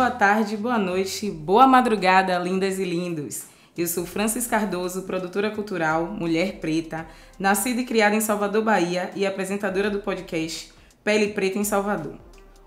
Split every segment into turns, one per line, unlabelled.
boa tarde, boa noite, boa madrugada, lindas e lindos. Eu sou Francis Cardoso, produtora cultural, mulher preta, nascida e criada em Salvador, Bahia e apresentadora do podcast Pele Preta em Salvador.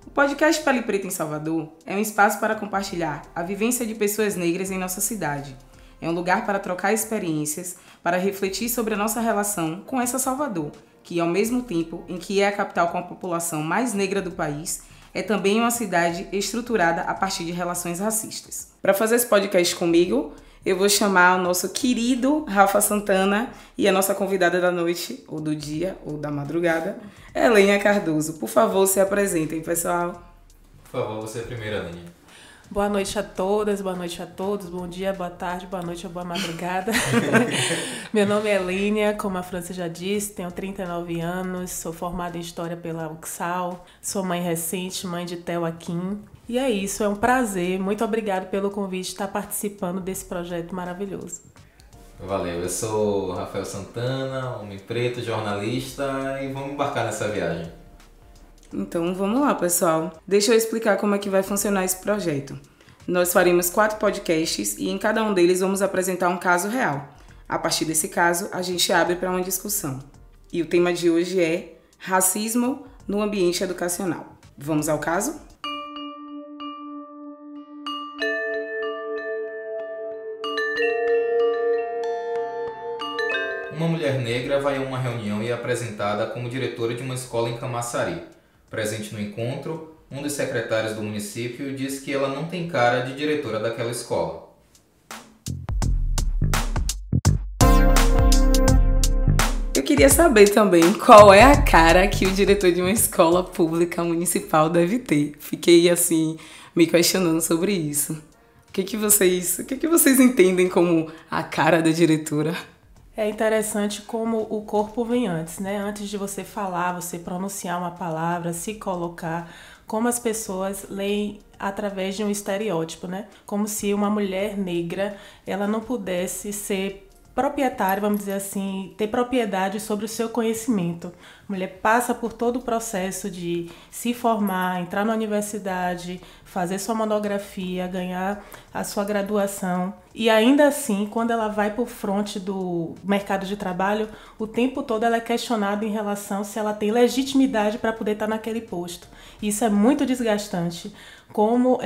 O podcast Pele Preta em Salvador é um espaço para compartilhar a vivência de pessoas negras em nossa cidade. É um lugar para trocar experiências, para refletir sobre a nossa relação com essa Salvador, que ao mesmo tempo em que é a capital com a população mais negra do país, é também uma cidade estruturada a partir de relações racistas. Para fazer esse podcast comigo, eu vou chamar o nosso querido Rafa Santana e a nossa convidada da noite, ou do dia, ou da madrugada, Elênia Cardoso. Por favor, se apresentem, pessoal.
Por favor, você é a primeira, Elênia.
Boa noite a todas, boa noite a todos, bom dia, boa tarde, boa noite ou boa madrugada. Meu nome é Elênia, como a França já disse, tenho 39 anos, sou formada em História pela UXAL, sou mãe recente, mãe de Theo Akin. E é isso, é um prazer, muito obrigado pelo convite de estar participando desse projeto maravilhoso.
Valeu, eu sou Rafael Santana, homem preto, jornalista, e vamos embarcar nessa viagem.
Então vamos lá, pessoal. Deixa eu explicar como é que vai funcionar esse projeto. Nós faremos 4 podcasts e em cada um deles vamos apresentar um caso real. A partir desse caso, a gente abre para uma discussão. E o tema de hoje é racismo no ambiente educacional. Vamos ao caso?
Uma mulher negra vai a uma reunião e é apresentada como diretora de uma escola em Camaçari. Presente no encontro, um dos secretários do município diz que ela não tem cara de diretora daquela escola.
Eu queria saber também qual é a cara que o diretor de uma escola pública municipal deve ter. Fiquei assim, me questionando sobre isso. O que vocês entendem como a cara da diretora?
É interessante como o corpo vem antes, né? Antes de você falar, você pronunciar uma palavra, se colocar, como as pessoas leem através de um estereótipo, né? Como se uma mulher negra, ela não pudesse ser proprietária, vamos dizer assim, ter propriedade sobre o seu conhecimento. A mulher passa por todo o processo de se formar, entrar na universidade, fazer sua monografia, ganhar a sua graduação. E ainda assim, quando ela vai para o fronte do mercado de trabalho, o tempo todo ela é questionada em relação se ela tem legitimidade para poder estar naquele posto. Isso é muito desgastante. Como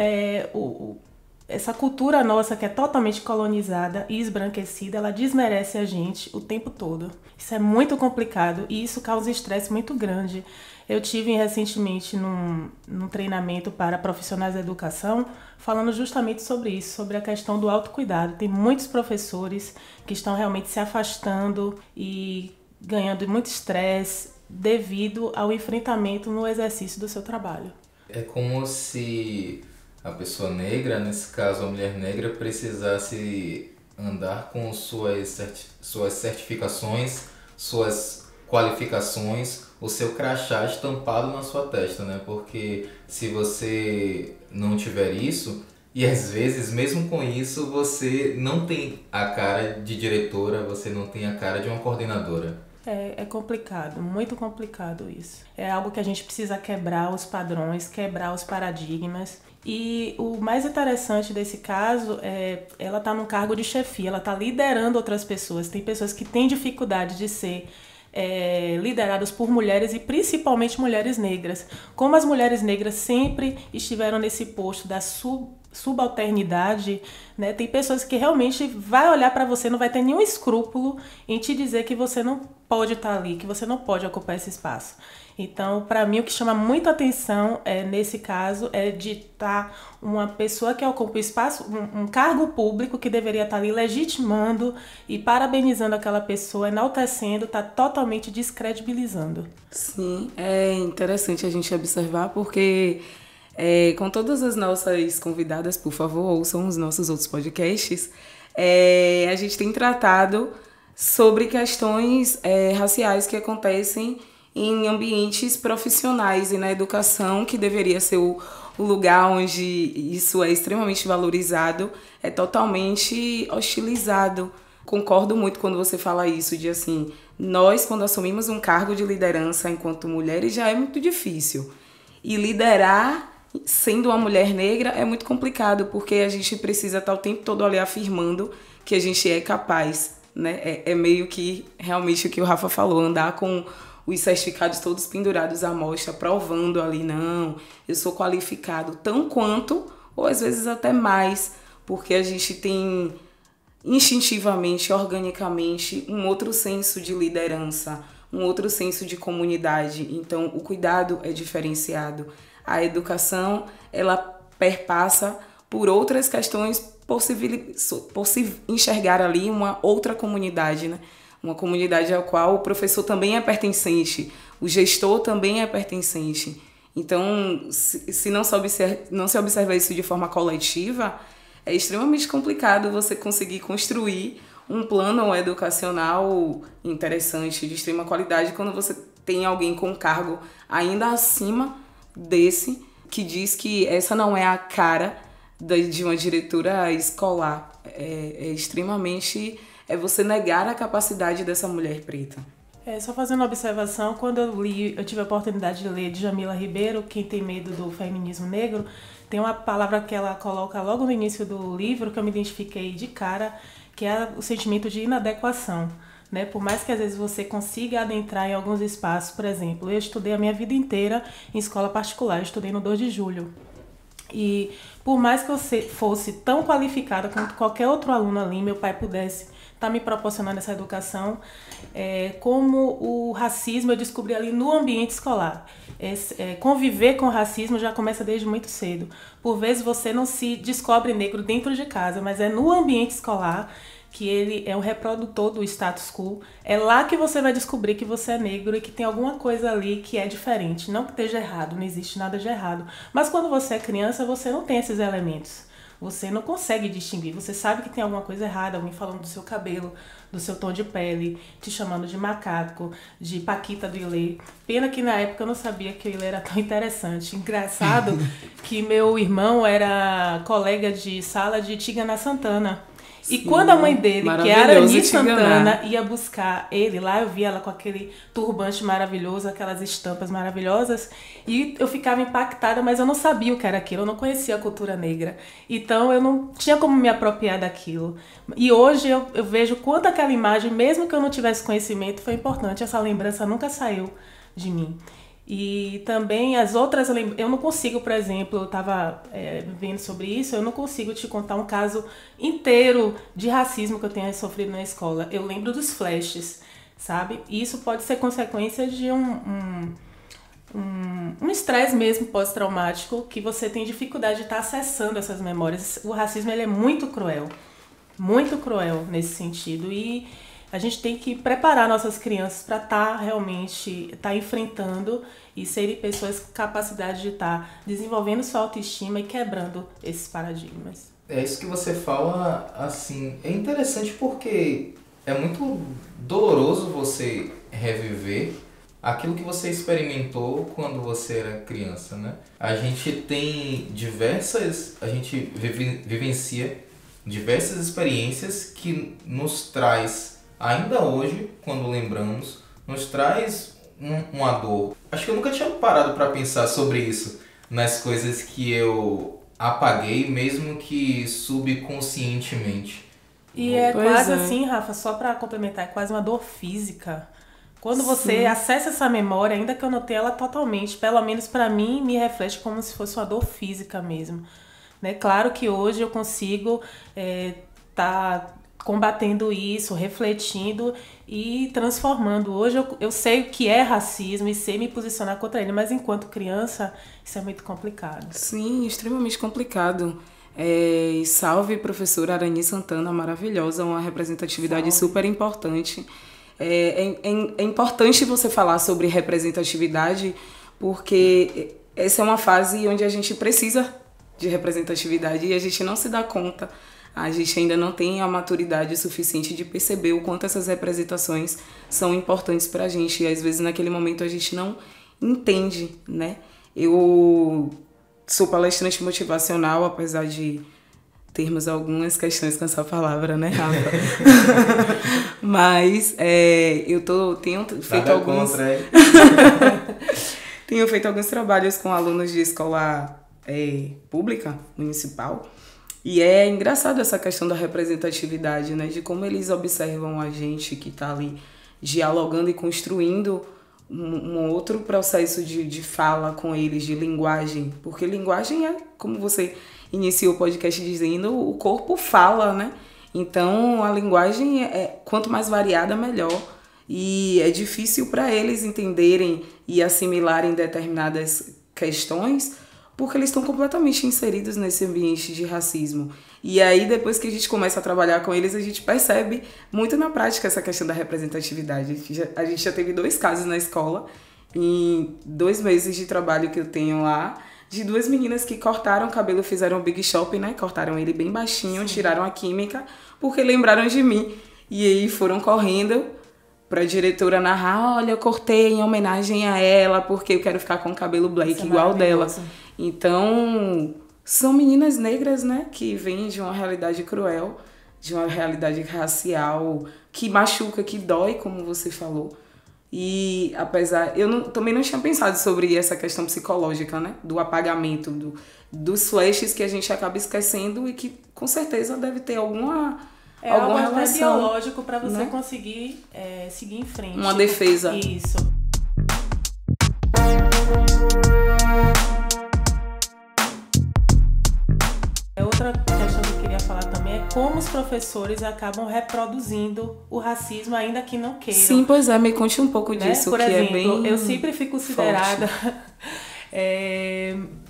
essa cultura nossa que é totalmente colonizada e esbranquecida, ela desmerece a gente o tempo todo. Isso é muito complicado e isso causa estresse muito grande. Eu tive recentemente num treinamento para profissionais da educação, falando justamente sobre isso, sobre a questão do autocuidado. Tem muitos professores que estão realmente se afastando e ganhando muito estresse devido ao enfrentamento no exercício do seu trabalho.
É como se a pessoa negra, nesse caso a mulher negra, precisasse andar com suas certificações, suas qualificações, o seu crachá estampado na sua testa, né? Porque se você não tiver isso, e às vezes mesmo com isso você não tem a cara de diretora, você não tem a cara de uma coordenadora.
É complicado, muito complicado isso. É algo que a gente precisa quebrar os padrões, quebrar os paradigmas. E o mais interessante desse caso é ela está num cargo de chefia, ela está liderando outras pessoas. Tem pessoas que têm dificuldade de ser lideradas por mulheres e principalmente mulheres negras. Como as mulheres negras sempre estiveram nesse posto da subalternidade, né? Tem pessoas que realmente vai olhar para você, não vai ter nenhum escrúpulo em te dizer que você não pode estar ali, que você não pode ocupar esse espaço. Então, para mim, o que chama muita atenção nesse caso é de estar uma pessoa que ocupa o espaço, um cargo público que deveria estar ali legitimando e parabenizando aquela pessoa, enaltecendo, está totalmente descredibilizando.
Sim, é interessante a gente observar porque com todas as nossas convidadas, por favor, ouçam os nossos outros podcasts, a gente tem tratado sobre questões raciais que acontecem em ambientes profissionais e na educação, que deveria ser o lugar onde isso é extremamente valorizado, é totalmente hostilizado. Concordo muito quando você fala isso, de assim, nós quando assumimos um cargo de liderança enquanto mulheres já é muito difícil. E liderar sendo uma mulher negra é muito complicado, porque a gente precisa estar o tempo todo ali afirmando que a gente é capaz, né? É meio que realmente o que o Rafa falou, andar com os certificados todos pendurados à mostra, provando ali, não, eu sou qualificado tão quanto, ou às vezes até mais, porque a gente tem instintivamente, organicamente, um outro senso de liderança, um outro senso de comunidade. Então, o cuidado é diferenciado. A educação, ela perpassa por outras questões enxergar ali uma outra comunidade, né? Uma comunidade à qual o professor também é pertencente, o gestor também é pertencente. Então, se não se observa isso de forma coletiva, é extremamente complicado você conseguir construir um plano educacional interessante, de extrema qualidade, quando você tem alguém com cargo ainda acima desse, que diz que essa não é a cara de uma diretora escolar. É extremamente... É você negar a capacidade dessa mulher preta.
Só fazendo uma observação, quando eu tive a oportunidade de ler Djamila Ribeiro, Quem Tem Medo do Feminismo Negro, tem uma palavra que ela coloca logo no início do livro, que eu me identifiquei de cara, que é o sentimento de inadequação. Né? Por mais que às vezes você consiga adentrar em alguns espaços, por exemplo, eu estudei a minha vida inteira em escola particular, eu estudei no 2 de julho. E por mais que eu fosse tão qualificada quanto qualquer outro aluno ali, meu pai pudesse estar me proporcionando essa educação, como o racismo eu descobri ali no ambiente escolar. Conviver com o racismo já começa desde muito cedo. Por vezes você não se descobre negro dentro de casa, mas é no ambiente escolar que ele é o reprodutor do status quo. É lá que você vai descobrir que você é negro e que tem alguma coisa ali que é diferente. Não que esteja errado, não existe nada de errado. Mas quando você é criança, você não tem esses elementos. Você não consegue distinguir. Você sabe que tem alguma coisa errada, alguém falando do seu cabelo, do seu tom de pele, te chamando de macaco, de Paquita do Ilê. Pena que na época eu não sabia que o Ilê era tão interessante. Engraçado que meu irmão era colega de sala de Tigana Santana. E quando a mãe dele, que é Arani Santana, ia buscar ele lá, eu vi ela com aquele turbante maravilhoso, aquelas estampas maravilhosas, e eu ficava impactada, mas eu não sabia o que era aquilo, eu não conhecia a cultura negra. Então eu não tinha como me apropriar daquilo. E hoje eu vejo quanto aquela imagem, mesmo que eu não tivesse conhecimento, foi importante. Essa lembrança nunca saiu de mim. E também as outras, eu não consigo, por exemplo, eu estava vendo sobre isso, eu não consigo te contar um caso inteiro de racismo que eu tenha sofrido na escola. Eu lembro dos flashes, sabe? E isso pode ser consequência de um estresse mesmo pós-traumático, que você tem dificuldade de estar acessando essas memórias. O racismo, ele é muito cruel nesse sentido, e a gente tem que preparar nossas crianças para realmente estar enfrentando e serem pessoas com capacidade de estar desenvolvendo sua autoestima e quebrando esses paradigmas.
É isso que você fala, assim, é interessante porque é muito doloroso você reviver aquilo que você experimentou quando você era criança, né? A gente vivencia diversas experiências que nos traz, ainda hoje, quando lembramos, nos traz uma dor. Acho que eu nunca tinha parado para pensar sobre isso, nas coisas que eu apaguei, mesmo que subconscientemente.
E quase assim, Rafa, só para complementar, é quase uma dor física. Quando você acessa essa memória, ainda que eu não tenha ela totalmente, pelo menos para mim, me reflete como se fosse uma dor física mesmo. Né? Claro que hoje eu consigo tá combatendo isso, refletindo e transformando. Hoje eu sei o que é racismo e sei me posicionar contra ele, mas enquanto criança isso é muito complicado.
Sim, extremamente complicado. Salve professora Arani Santana, maravilhosa, uma representatividade super importante. É importante você falar sobre representatividade, porque essa é uma fase onde a gente precisa de representatividade e a gente não se dá conta. A gente ainda não tem a maturidade suficiente de perceber o quanto essas representações são importantes pra gente. E às vezes naquele momento a gente não entende, né? Eu sou palestrante motivacional, apesar de termos algumas questões com essa palavra, né, Rafa? Mas tenho feito alguns trabalhos com alunos de escola pública, municipal. E é engraçado essa questão da representatividade, né? De como eles observam a gente que está ali dialogando e construindo um outro processo de fala com eles, de linguagem. Porque linguagem é, como você iniciou o podcast dizendo, o corpo fala, né? Então, a linguagem quanto mais variada, melhor. E é difícil para eles entenderem e assimilarem determinadas questões, porque eles estão completamente inseridos nesse ambiente de racismo. E aí, depois que a gente começa a trabalhar com eles, a gente percebe muito na prática essa questão da representatividade. A gente já teve 2 casos na escola, em 2 meses de trabalho que eu tenho lá, de 2 meninas que cortaram o cabelo, fizeram o big shop, né? Cortaram ele bem baixinho, tiraram a química, porque lembraram de mim. E aí foram correndo pra diretora narrar, olha, eu cortei em homenagem a ela, porque eu quero ficar com o cabelo black igual dela. Então, são meninas negras, né, que vêm de uma realidade cruel, de uma realidade racial, que machuca, que dói, como você falou. E apesar, também não tinha pensado sobre essa questão psicológica, né, do apagamento, dos flashes que a gente acaba esquecendo e que com certeza deve ter alguma
algo
relação,
até biológico para você, né, conseguir seguir em frente.
Uma defesa.
Isso. Outra questão que eu queria falar também é como os professores acabam reproduzindo o racismo, ainda que não queiram.
Sim, pois é, me conte um pouco disso,
Por
que
exemplo,
é bem
eu sempre fui considerada...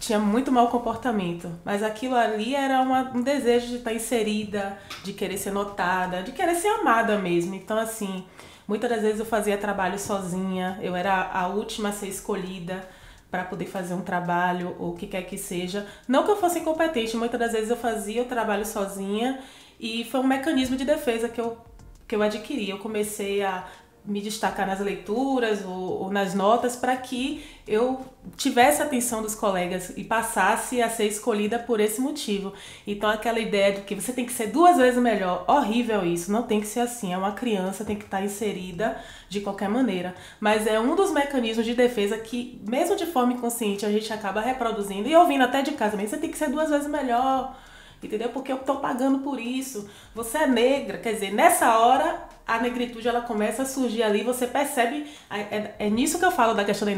tinha muito mau comportamento, mas aquilo ali era um desejo de estar inserida, de querer ser notada, de querer ser amada mesmo. Então, assim, muitas das vezes eu fazia trabalho sozinha, eu era a última a ser escolhida para poder fazer um trabalho, ou o que quer que seja. Não que eu fosse incompetente, muitas das vezes eu fazia o trabalho sozinha, e foi um mecanismo de defesa que eu adquiri. Eu comecei a me destacar nas leituras ou nas notas para que eu tivesse a atenção dos colegas e passasse a ser escolhida por esse motivo. Então, aquela ideia de que você tem que ser 2 vezes melhor, horrível isso, não tem que ser assim. É uma criança, tem que estar inserida de qualquer maneira. Mas é um dos mecanismos de defesa que, mesmo de forma inconsciente, a gente acaba reproduzindo e ouvindo até de casa mesmo. Você tem que ser 2 vezes melhor, entendeu? Porque eu tô pagando por isso. Você é negra, quer dizer, nessa hora a negritude ela começa a surgir ali, você percebe, é nisso que eu falo da questão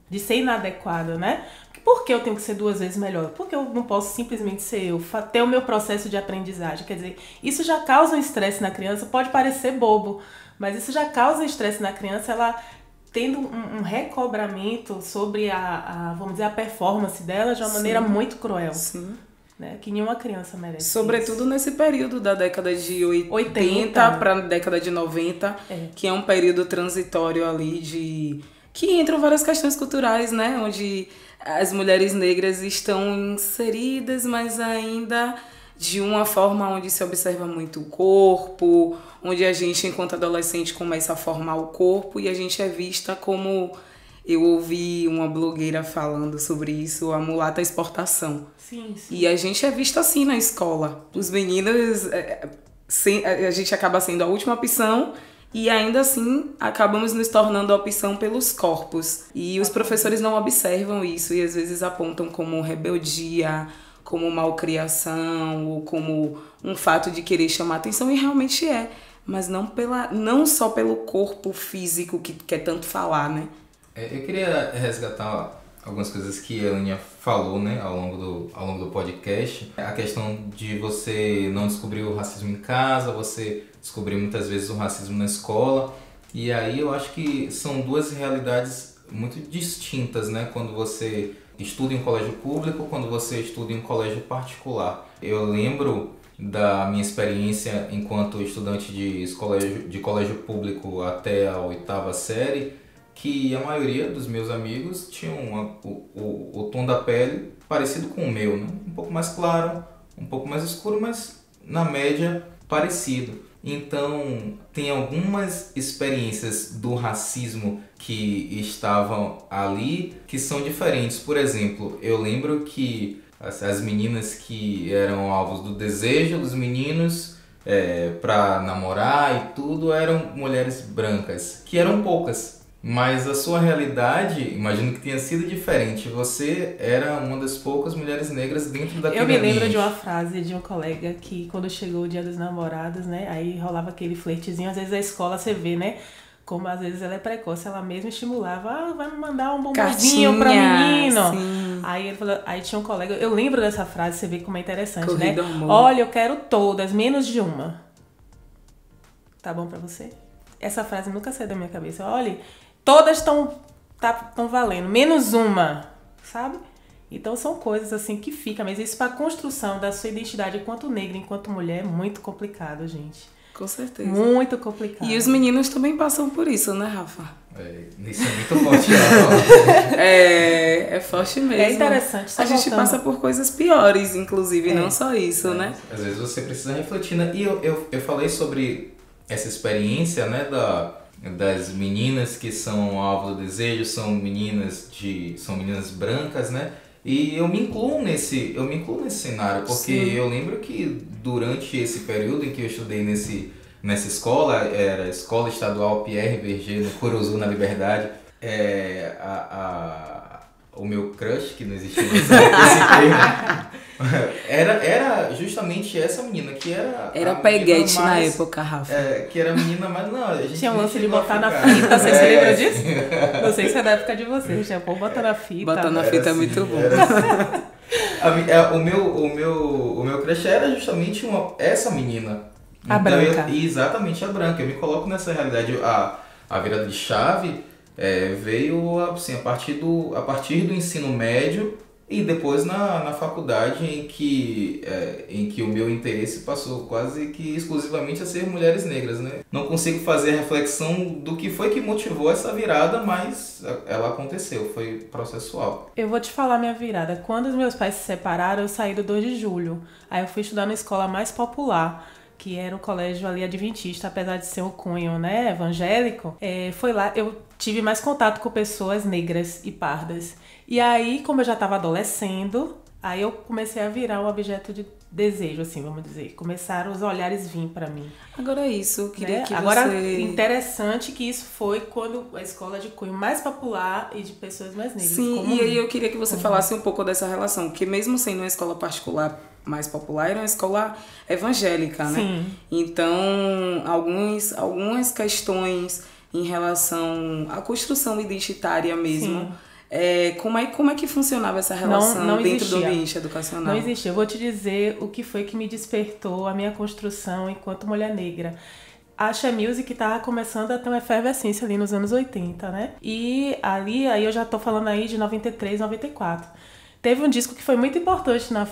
de ser inadequada, né? Por que eu tenho que ser 2 vezes melhor? Porque eu não posso simplesmente ser eu, ter o meu processo de aprendizagem. Quer dizer, isso já causa um estresse na criança, pode parecer bobo, mas isso já causa estresse na criança, ela tendo um recobramento sobre vamos dizer, a performance dela de uma maneira muito cruel.
Sim.
Né? Que nenhuma criança merece.
Sobretudo
isso.
Nesse período da década de 80 para a década de 90, que é um período transitório ali que entram várias questões culturais, né? Onde as mulheres negras estão inseridas, mas ainda de uma forma onde se observa muito o corpo, onde a gente, enquanto adolescente, começa a formar o corpo e a gente é vista como... Eu ouvi uma blogueira falando sobre isso, a mulata exportação.
Sim.
E a gente é visto assim na escola. Os meninos, a gente acaba sendo a última opção e ainda assim acabamos nos tornando a opção pelos corpos. E os professores não observam isso e às vezes apontam como rebeldia, como malcriação ou como um fato de querer chamar atenção, e realmente é. Mas não só pelo corpo físico que quer tanto falar, né?
Eu queria resgatar algumas coisas que a Aninha falou, né, ao longo do podcast. A questão de você não descobrir o racismo em casa, você descobrir muitas vezes o racismo na escola. E aí eu acho que são 2 realidades muito distintas, né, quando você estuda em um colégio público, quando você estuda em um colégio particular. Eu lembro da minha experiência enquanto estudante de colégio público até a 8ª série, que a maioria dos meus amigos tinham o tom da pele parecido com o meu, né? Um pouco mais claro, um pouco mais escuro, mas na média parecido. Então, tem algumas experiências do racismo que estavam ali que são diferentes. Por exemplo, eu lembro que as meninas que eram alvos do desejo dos meninos para namorar e tudo eram mulheres brancas, que eram poucas. Mas a sua realidade, imagino que tenha sido diferente. Você era uma das poucas mulheres negras dentro daquele
Eu me lembro
ambiente.
de uma frase de um colega que quando chegou o Dia dos Namorados, né? Aí rolava aquele flertezinho. Às vezes a escola, você vê, né? Como às vezes ela é precoce, ela mesma estimulava, vai me mandar um bombonzinho pra menino.
Sim.
Aí ele falou, aí tinha um colega, eu lembro dessa frase, você vê como é interessante,
Corrido
né?
amor.
Olha, eu quero todas, menos de uma. Tá bom pra você? Essa frase nunca saiu da minha cabeça. Olha, todas estão valendo, menos uma, sabe? Então são coisas assim que ficam, mas isso pra construção da sua identidade enquanto negra, enquanto mulher, é muito complicado, gente.
Com certeza.
Muito complicado.
E os meninos também passam por isso, né, Rafa?
Isso é muito forte. Não.
É forte mesmo.
É interessante. Só
A gente
voltando.
passa por coisas piores, inclusive, não só isso, né?
Às vezes você precisa refletir, né? E eu falei sobre essa experiência, né, das meninas que são alvo do desejo, são meninas brancas, né? E eu me incluo nesse cenário, porque
Sim.
eu lembro que durante esse período em que eu estudei nessa escola, era a Escola Estadual Pierre Berger, no Curuzu, na Liberdade, o meu crush, que não existia esse termo, era justamente essa menina, que era
Era
a
peguete
menina
na
mais-
época, Rafa.
que era a menina, mas não, a gente
Tinha um
nem
lance de
chegou a
botar na
ficar.
fita, você se lembra disso? Não sei se é da época de vocês, já pô, bota na fita.
Bota na fita é muito bom.
Era assim. O meu crush era justamente essa menina.
A branca.
Exatamente, a branca. Eu me coloco nessa realidade. A virada de chave veio assim, a partir do ensino médio e depois na faculdade em que o meu interesse passou quase que exclusivamente a ser mulheres negras, né? Não consigo fazer a reflexão do que foi que motivou essa virada, mas ela aconteceu, foi processual.
Eu vou te falar minha virada. Quando os meus pais se separaram, eu saí do 2 de julho. Aí eu fui estudar na escola mais popular, que era o colégio ali adventista, apesar de ser um cunho, né, evangélico. Foi lá, eu tive mais contato com pessoas negras e pardas. E aí, como eu já estava adolescendo, aí eu comecei a virar um objeto de desejo, assim, vamos dizer. Começaram os olhares vir pra mim.
Agora isso, eu queria
Né?
que
Agora,
você...
interessante que isso foi quando a escola de cunho mais popular e de pessoas mais negras.
Sim,
como
e aí
mim.
eu queria que você falasse um pouco dessa relação, porque mesmo sendo uma escola particular mais popular, era uma escola evangélica, né?
Sim.
Então, algumas questões em relação à construção identitária mesmo,
Sim.
como é que funcionava essa relação
Não
dentro do
existia.
ambiente educacional?
Não existe. Eu vou te dizer o que foi que me despertou a minha construção enquanto mulher negra. A Axé Music estava começando a ter uma efervescência ali nos anos 80, né? E ali, aí eu já tô falando aí de 93, 94. Teve um disco que foi muito importante na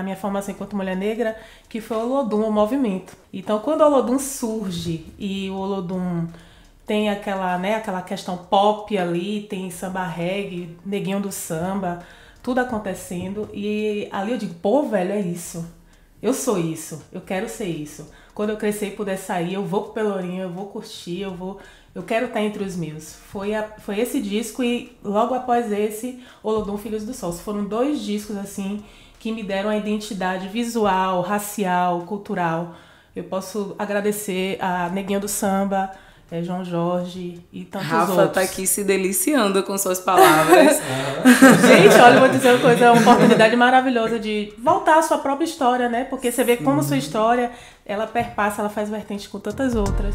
minha formação enquanto mulher negra, que foi o Olodum, o movimento. Então, quando o Olodum surge e o Olodum tem aquela questão pop ali, tem samba reggae, neguinho do samba, tudo acontecendo. E ali eu digo, pô, velho, é isso. Eu sou isso, eu quero ser isso. Quando eu crescer e puder sair, eu vou pro Pelourinho, eu vou curtir, eu quero estar entre os meus. Foi esse disco e logo após esse, Olodum Filhos do Sol. Foram 2 discos assim que me deram a identidade visual, racial, cultural. Eu posso agradecer a Neguinho do Samba, João Jorge e tantos
Rafa
outros.
tá aqui se deliciando com suas palavras.
Gente, olha, eu vou dizer uma coisa, é uma oportunidade maravilhosa de voltar à sua própria história, né? Porque você vê como sua história, ela perpassa, ela faz vertente com tantas outras.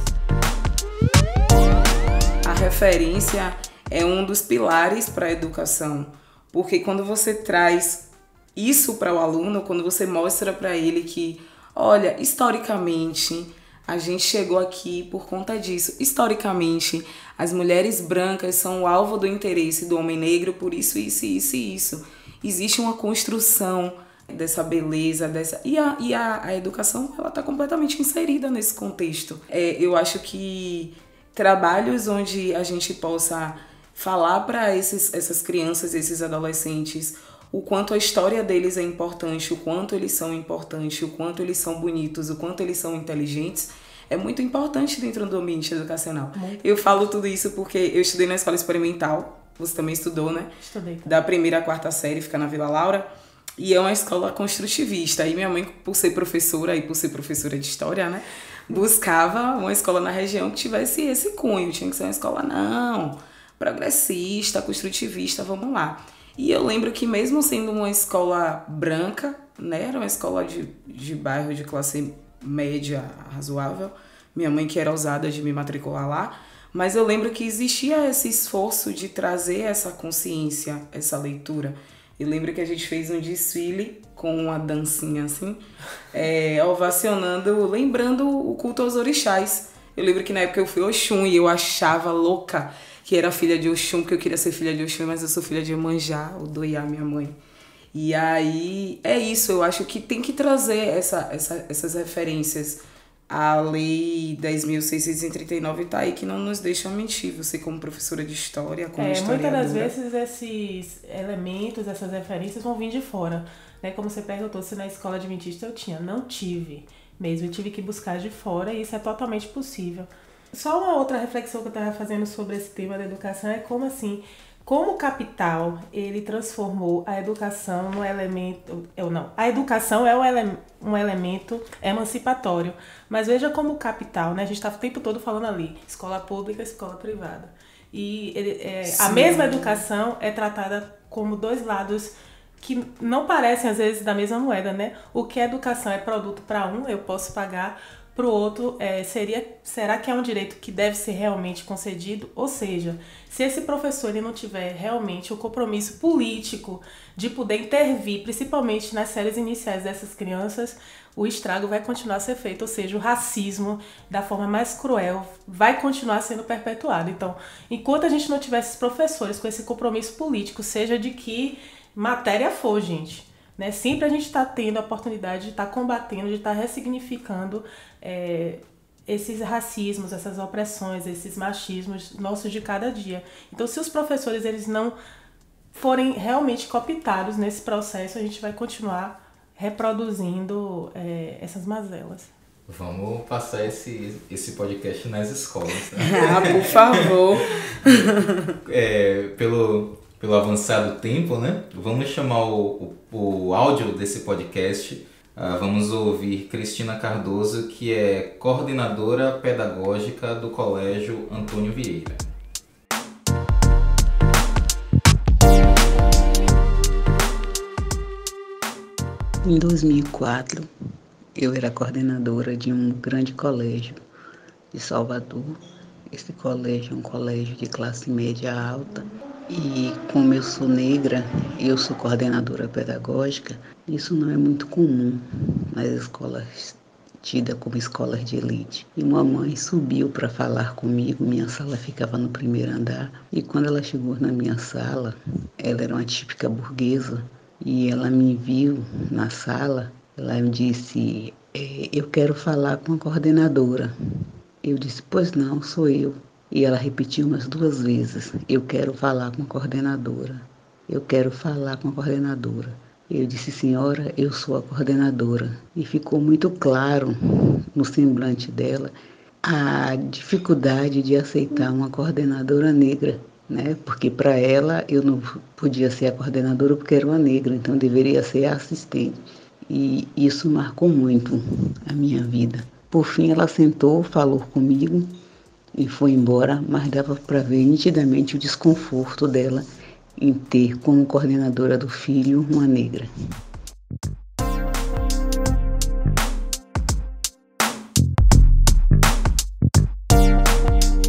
A referência é um dos pilares para a educação, porque quando você traz isso para o aluno, quando você mostra para ele que, olha, historicamente, a gente chegou aqui por conta disso. Historicamente, as mulheres brancas são o alvo do interesse do homem negro por isso, isso, isso e isso. Existe uma construção dessa beleza, e a educação, ela está completamente inserida nesse contexto. Eu acho que trabalhos onde a gente possa falar para essas crianças, esses adolescentes, o quanto a história deles é importante, o quanto eles são importantes, o quanto eles são bonitos, o quanto eles são inteligentes, é muito importante dentro do ambiente educacional. Eu falo tudo isso porque eu estudei na escola experimental, você também estudou, né?
Estudei.
Da 1ª à 4ª série, fica na Vila Laura, e é uma escola construtivista. Aí minha mãe, por ser professora e por ser professora de história, né? buscava uma escola na região que tivesse esse cunho. Tinha que ser uma escola, não, progressista, construtivista, vamos lá. E eu lembro que mesmo sendo uma escola branca, né, era uma escola de bairro de classe média razoável, minha mãe que era ousada de me matricular lá, mas eu lembro que existia esse esforço de trazer essa consciência, essa leitura. Eu lembro que a gente fez um desfile com uma dancinha assim, ovacionando, lembrando o culto aos orixás. Eu lembro que na época eu fui Oxum e eu achava louca que era filha de Oxum, porque eu queria ser filha de Oxum, mas eu sou filha de Iemanjá, o Doiá, minha mãe. E aí, é isso, eu acho que tem que trazer essas referências. A Lei 10.639 está aí, que não nos deixa mentir. Você como professora de história, como historiadora...
Muitas das vezes esses elementos, essas referências vão vir de fora. Né? Como você perguntou se na escola adventista eu tinha. Não tive mesmo, eu tive que buscar de fora e isso é totalmente possível. Só uma outra reflexão que eu estava fazendo sobre esse tema da educação é como assim, como o capital, ele transformou a educação no elemento... a educação é um elemento emancipatório. Mas veja como o capital, né? A gente está o tempo todo falando ali, escola pública, escola privada. E a mesma educação é tratada como dois lados que não parecem, às vezes, da mesma moeda, né? O que a educação é produto para um, eu posso pagar... Para o outro, será que é um direito que deve ser realmente concedido? Ou seja, se esse professor ele não tiver realmente o compromisso político de poder intervir, principalmente nas séries iniciais dessas crianças, o estrago vai continuar a ser feito. Ou seja, o racismo, da forma mais cruel, vai continuar sendo perpetuado. Então, enquanto a gente não tiver esses professores com esse compromisso político, seja de que matéria for, gente... Né? Sempre a gente está tendo a oportunidade de estar combatendo, de estar ressignificando esses racismos, essas opressões, esses machismos nossos de cada dia. Então, se os professores eles não forem realmente cooptados nesse processo, a gente vai continuar reproduzindo essas mazelas.
Vamos passar esse podcast nas escolas. Né?
Por favor!
Pelo avançado tempo, né? Vamos chamar o áudio desse podcast. Vamos ouvir Cristina Cardoso, que é coordenadora pedagógica do Colégio Antônio Vieira.
Em 2004, eu era coordenadora de um grande colégio de Salvador. Esse colégio é um colégio de classe média alta. E como eu sou negra, eu sou coordenadora pedagógica, isso não é muito comum nas escolas tidas como escolas de elite. E uma mãe subiu para falar comigo, minha sala ficava no primeiro andar, e quando ela chegou na minha sala, ela era uma típica burguesa, e ela me viu na sala, ela me disse, eu quero falar com a coordenadora. Eu disse, pois não, sou eu. E ela repetiu umas 2 vezes, eu quero falar com a coordenadora, eu quero falar com a coordenadora. Eu disse, senhora, eu sou a coordenadora. E ficou muito claro no semblante dela a dificuldade de aceitar uma coordenadora negra, né? Porque para ela eu não podia ser a coordenadora porque era uma negra, então deveria ser a assistente. E isso marcou muito a minha vida. Por fim ela sentou, falou comigo, e foi embora, mas dava para ver nitidamente o desconforto dela em ter como coordenadora do filho uma negra.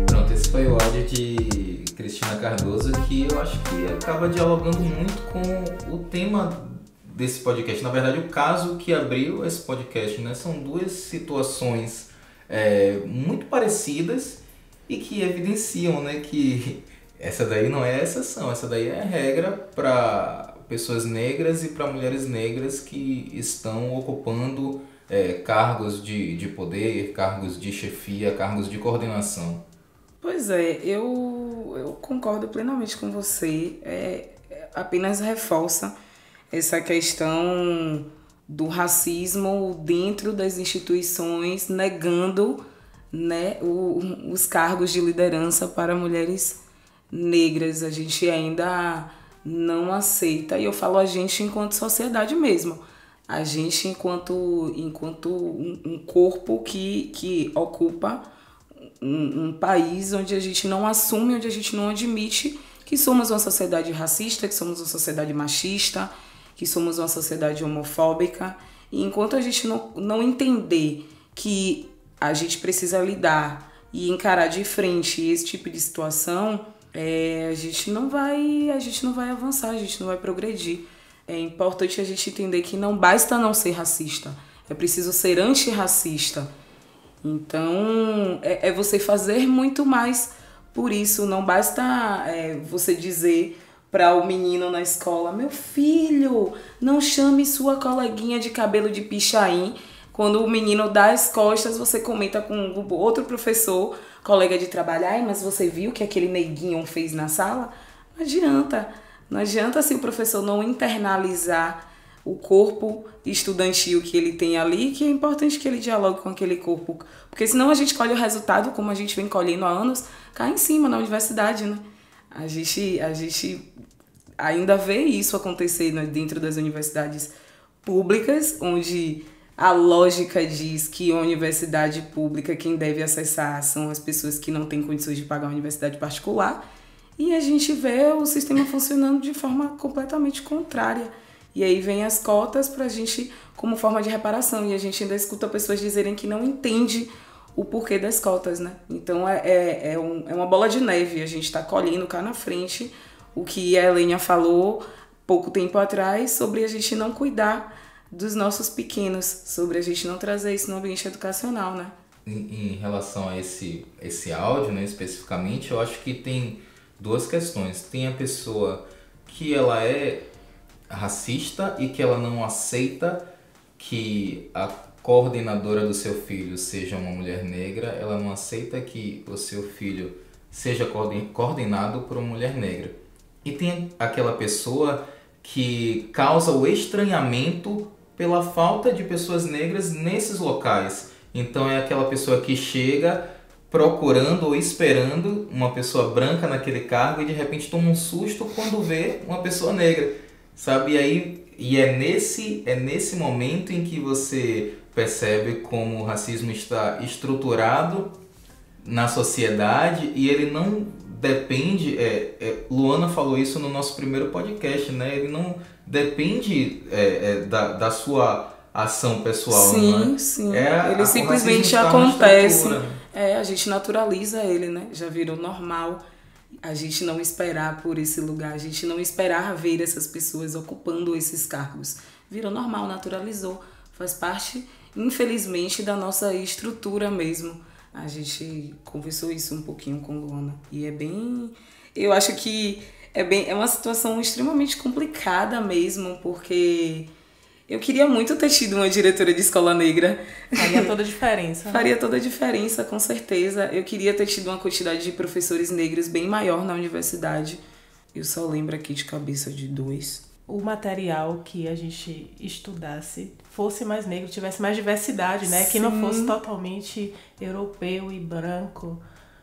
Pronto, esse foi o áudio de Cristina Cardoso, que eu acho que acaba dialogando muito com o tema desse podcast. Na verdade, o caso que abriu esse podcast, né? São 2 situações muito parecidas e que evidenciam, né, que essa daí não é exceção, essa daí é a regra para pessoas negras e para mulheres negras que estão ocupando cargos de poder, cargos de chefia, cargos de coordenação.
Pois é, eu concordo plenamente com você, apenas reforça essa questão do racismo dentro das instituições, negando, né, os cargos de liderança para mulheres negras. A gente ainda não aceita, e eu falo a gente enquanto sociedade mesmo, A gente, enquanto um corpo que ocupa um país onde a gente não assume, onde a gente não admite que somos uma sociedade racista, que somos uma sociedade machista, que somos uma sociedade homofóbica. E enquanto a gente não entender que a gente precisa lidar e encarar de frente esse tipo de situação, a gente não vai avançar, a gente não vai progredir. É importante a gente entender que não basta não ser racista, é preciso ser antirracista. Então, é você fazer muito mais por isso. Não basta você dizer para o menino na escola: meu filho, não chame sua coleguinha de cabelo de pichain. Quando o menino dá as costas, você comenta com outro professor, colega de trabalho: ai, mas você viu o que aquele neguinho fez na sala? Não adianta. Não adianta se o professor não internalizar o corpo estudantil que ele tem ali, que é importante que ele dialogue com aquele corpo. Porque senão a gente colhe o resultado, como a gente vem colhendo há anos, cá em cima, na universidade, né? A gente ainda vê isso acontecer, né, dentro das universidades públicas, onde a lógica diz que a universidade pública, quem deve acessar são as pessoas que não têm condições de pagar uma universidade particular. E a gente vê o sistema funcionando de forma completamente contrária. E aí vem as cotas pra gente como forma de reparação. E a gente ainda escuta pessoas dizerem que não entende o porquê das cotas, né? Então é uma bola de neve. A gente tá colhendo cá na frente o que a Helênia falou pouco tempo atrás sobre a gente não cuidar dos nossos pequenos, sobre a gente não trazer isso no ambiente educacional, né?
Em relação a esse áudio, né, especificamente, eu acho que tem duas questões. Tem a pessoa que ela é racista e que ela não aceita que a coordenadora do seu filho seja uma mulher negra, ela não aceita que o seu filho seja coordenado por uma mulher negra. E tem aquela pessoa que causa o estranhamento pela falta de pessoas negras nesses locais. Então é aquela pessoa que chega procurando ou esperando uma pessoa branca naquele cargo e de repente toma um susto quando vê uma pessoa negra, sabe? E é nesse momento em que você percebe como o racismo está estruturado na sociedade e ele não depende... Luana falou isso no nosso primeiro podcast, né? Ele não depende da sua ação pessoal,
sim,
não é?
Sim, ele simplesmente acontece. A gente naturaliza ele, né? Já virou normal a gente não esperar por esse lugar, a gente não esperar ver essas pessoas ocupando esses cargos. Virou normal, naturalizou, faz parte, infelizmente, da nossa estrutura mesmo. A gente conversou isso um pouquinho com Luana e eu acho que é uma situação extremamente complicada mesmo, porque eu queria muito ter tido uma diretora de escola negra.
Faria toda a diferença.
Faria toda a diferença, com certeza. Eu queria ter tido uma quantidade de professores negros bem maior na universidade. Eu só lembro aqui de cabeça de 2.
O material que a gente estudasse fosse mais negro, tivesse mais diversidade, né?
Sim.
Que não fosse totalmente europeu e branco.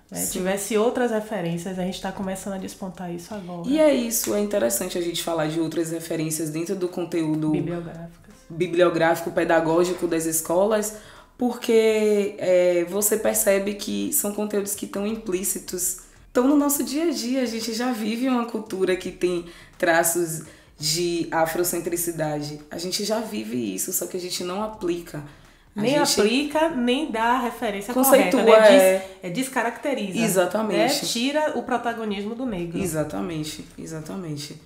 Né? Tivesse outras referências, a gente está começando a despontar isso agora.
E é isso, é interessante a gente falar de outras referências dentro do conteúdo bibliográfico, pedagógico das escolas, porque você percebe que são conteúdos que estão implícitos, estão no nosso dia a dia. A gente já vive uma cultura que tem traços de afrocentricidade. A gente já vive isso, só que a gente não aplica.
Nem aplica, nem dá a referência
conceitua,
correta, né?
Descaracteriza.
Exatamente. Né? Tira o protagonismo do negro.
Exatamente.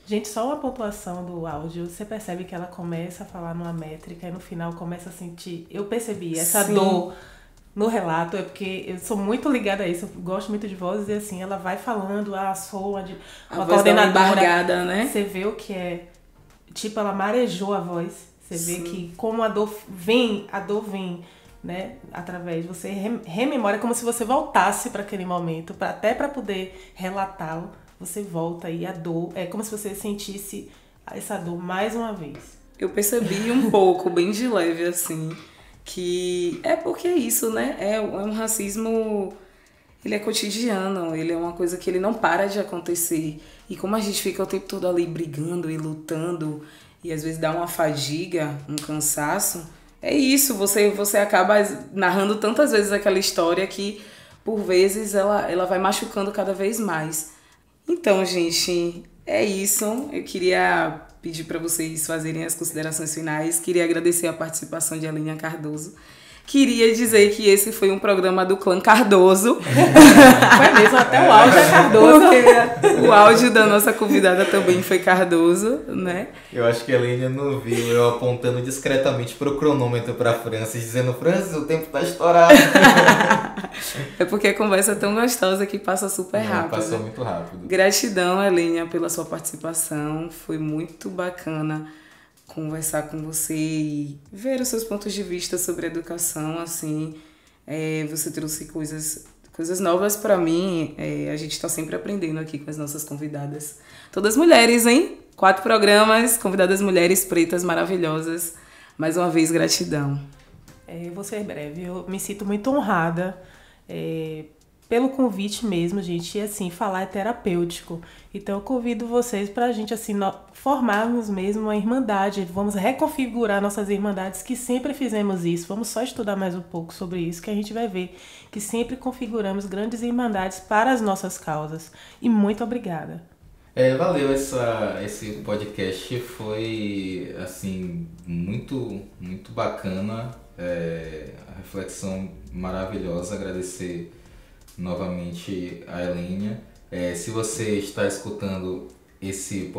Gente, só uma pontuação do áudio, você percebe que ela começa a falar numa métrica e no final começa a sentir... Eu percebi essa dor no relato, porque eu sou muito ligada a isso, eu gosto muito de vozes, e assim, ela vai falando, sou uma coordenadora.
Embargada, né?
Você vê o que é... Tipo, ela marejou a voz. Você vê que como a dor vem, né, através, você rememora, como se você voltasse para aquele momento, até para poder relatá-lo, você volta e a dor, é como se você sentisse essa dor mais uma vez.
Eu percebi um pouco, bem de leve, assim, que é porque é isso, né, é um racismo, ele é cotidiano, ele é uma coisa que ele não para de acontecer, e como a gente fica o tempo todo ali brigando e lutando, e às vezes dá uma fadiga, um cansaço, é isso, você acaba narrando tantas vezes aquela história que por vezes ela vai machucando cada vez mais. Então, gente, é isso. Eu queria pedir para vocês fazerem as considerações finais. Queria agradecer a participação de Alinha Cardoso. Queria dizer que esse foi um programa do clã Cardoso.
Foi mesmo, até o áudio é Cardoso.
Porque o áudio da nossa convidada também foi Cardoso, né?
Eu acho que a Aline não viu eu apontando discretamente pro cronômetro pra Francis, dizendo: Francis, o tempo tá estourado.
É porque a conversa é tão gostosa que passa super rápido.
Passou muito rápido.
Gratidão, Helena, pela sua participação. Foi muito bacana conversar com você e ver os seus pontos de vista sobre a educação, assim. Você trouxe coisas novas para mim. A gente está sempre aprendendo aqui com as nossas convidadas. Todas mulheres, hein? 4 programas, convidadas mulheres pretas maravilhosas. Mais uma vez, gratidão.
Eu vou ser breve. Eu me sinto muito honrada pelo convite mesmo, gente. E assim, falar é terapêutico. Então eu convido vocês para a gente assim, formarmos mesmo uma irmandade. Vamos reconfigurar nossas irmandades, que sempre fizemos isso. Vamos só estudar mais um pouco sobre isso, que a gente vai ver que sempre configuramos grandes irmandades para as nossas causas. E muito obrigada.
Valeu, esse podcast foi assim muito, muito bacana, a reflexão maravilhosa. Agradecer novamente a Helena. Se você está escutando esse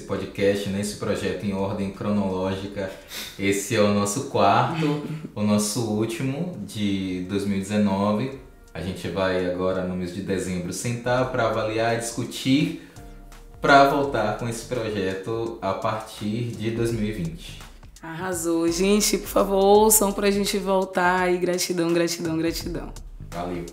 podcast, né, esse projeto em ordem cronológica, esse é o nosso 4º, o nosso último de 2019. A gente vai agora no mês de dezembro sentar para avaliar e discutir, para voltar com esse projeto a partir de 2020.
Arrasou. Gente, por favor, ouçam pra gente voltar e gratidão, gratidão, gratidão.
Valeu.